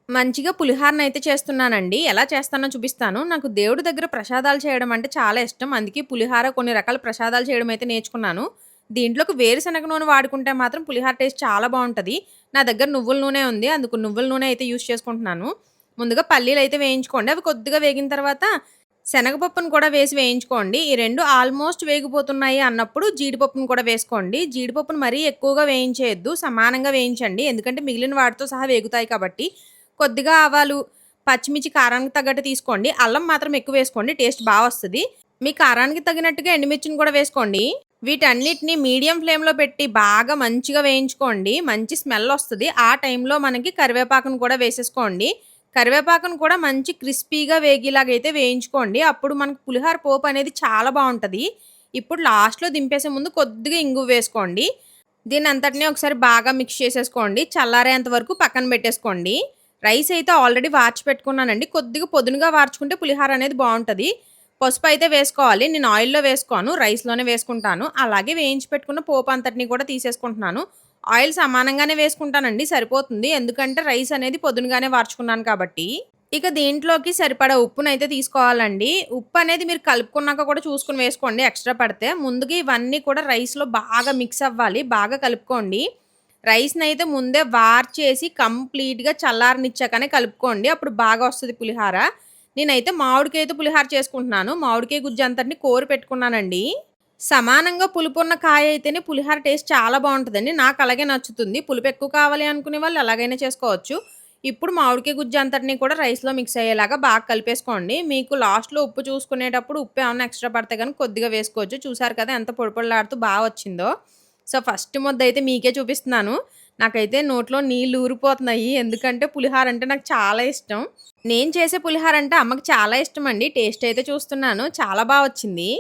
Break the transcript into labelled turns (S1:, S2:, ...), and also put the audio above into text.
S1: మంచిగా పులిహోరనైతే చేస్తున్నానండి. ఎలా చేస్తానో చూపిస్తాను. నాకు దేవుడి దగ్గర ప్రసాదాలు చేయడం అంటే చాలా ఇష్టం. అందుకే పులిహోర కొన్ని రకాల ప్రసాదాలు చేయడం అయితే నేర్చుకున్నాను. దీంట్లోకి వేరుశనగ నూనె వాడుకుంటే మాత్రం పులిహోర టేస్ట్ చాలా బావుంటది. నా దగ్గర నువ్వుల నూనె ఉంది. అందుకు నువ్వుల నూనె అయితే యూజ్ చేసుకుంటున్నాను. ముందుగా పల్లీలైతే వేయించుకోండి. అవి కొద్దిగా వేగిన తర్వాత శనగపప్పును కూడా వేసి వేయించుకోండి. ఈ 2 ఆల్మోస్ట్ వేగిపోతున్నాయి అన్నప్పుడు జీడిపప్పును కూడా వేసుకోండి. జీడిపప్పును మరీ ఎక్కువగా వేయించేయొద్దు. సమానంగా వేయించండి. ఎందుకంటే మిగిలిన వాటితో సహా వేగుతాయి కాబట్టి. కొద్దిగా ఆవాలు, పచ్చిమిర్చి కారానికి తగ్గట్టు తీసుకోండి. అల్లం మాత్రం ఎక్కువ వేసుకోండి. టేస్ట్ బా వస్తది. మీ కారానికి తగినట్టుగా ఎండుమిర్చిని కూడా వేసుకోండి. వీటన్నిటిని మీడియం ఫ్లేమ్‌లో పెట్టి బాగా మంచిగా వేయించుకోండి. మంచి స్మెల్ వస్తది. ఆ టైంలో మనకి కరివేపాకును కూడా వేసేసుకోండి. కరివేపాకును కూడా మంచి క్రిస్పీగా వేగేలాగైతే వేయించుకోండి. అప్పుడు మనకు పులిహోర పోపు అనేది చాలా బావుంటది. ఇప్పుడు లాస్ట్‌లో దింపేసే ముందు కొద్దిగా ఇంగువ వేసుకోండి. దీన్నంతటిని ఒకసారి బాగా మిక్స్ చేసేసుకోండి. చల్లారేంత వరకు పక్కన పెట్టేసుకోండి. రైస్ అయితే ఆల్రెడీ వార్చి పెట్టుకున్నానండి. కొద్దిగా పొదునుగా వార్చుకుంటే పులిహోర అనేది బావుంటది. పసుపయితే వేసుకోవాలి. నేను ఆయిల్‌లో వేసుకోను. రైస్‌లోనే వేసుకుంటాను. అలాగే వేయించి పెట్టుకున్న పోపు అంతటిని కూడా తీసేసుకుంటున్నాను. ఆయిల్ సమానంగానే వేసుకుంటానండి సరిపోతుంది. ఎందుకంటే రైస్ అనేది పొదునుగానే వార్చుకున్నాను కాబట్టి. ఇక దీంట్లోకి సరిపడా ఉప్పునైతే తీసుకోవాలండి. ఉప్పు అనేది మీరు కలుపుకున్నాక కూడా చూసుకొని వేసుకోండి ఎక్స్‌ట్రా పడితే. ముందుగా ఇవన్నీ కూడా రైస్‌లో బాగా మిక్స్ అవ్వాలి. బాగా కలుపుకోండి. రైస్‌నైతే ముందే వార్చేసి కంప్లీట్‌గా చల్లారనిచ్చాకనే కలుపుకోండి. అప్పుడు బాగా వస్తది పులిహార. నేనైతే మామిడికాయతో పులిహార చేసుకుంటున్నాను. మామిడికాయ గుజ్జంతటిని కోరి పెట్టుకున్నానండి. సమానంగా పులుపున్న కాయ అయితేనే పులిహార టేస్ట్ చాలా బావుంటదండి. నాకు అలాగే నచ్చుతుంది. పులుపు ఎక్కువ కావాలి అనుకునే వాళ్ళు ఎలాగైనా చేసుకోవచ్చు. ఇప్పుడు మామిడికాయ గుజ్జు అంతటిని కూడా రైస్‌లో మిక్స్ అయ్యేలాగా బాగా కలిపేసుకోండి. మీకు లాస్ట్‌లో ఉప్పు చూసుకునేటప్పుడు ఉప్పు ఏమన్నా ఎక్స్‌ట్రా పడితే గనుక కొద్దిగా వేసుకోవచ్చు. చూసారు కదా ఎంత పొడి పొడిలాడుతూ బా వచ్చిందో. సో, ఫస్ట్ ముద్దయితే మీకే చూపిస్తున్నాను. నాకైతే నోట్లో నీళ్లు ఊరిపోతున్నాయి. ఎందుకంటే పులిహార అంటే నాకు చాలా ఇష్టం. నేను చేసే పులిహార అంటే అమ్మకి చాలా ఇష్టమండి. టేస్ట్ అయితే చూస్తున్నాను. చాలా బా వచ్చింది.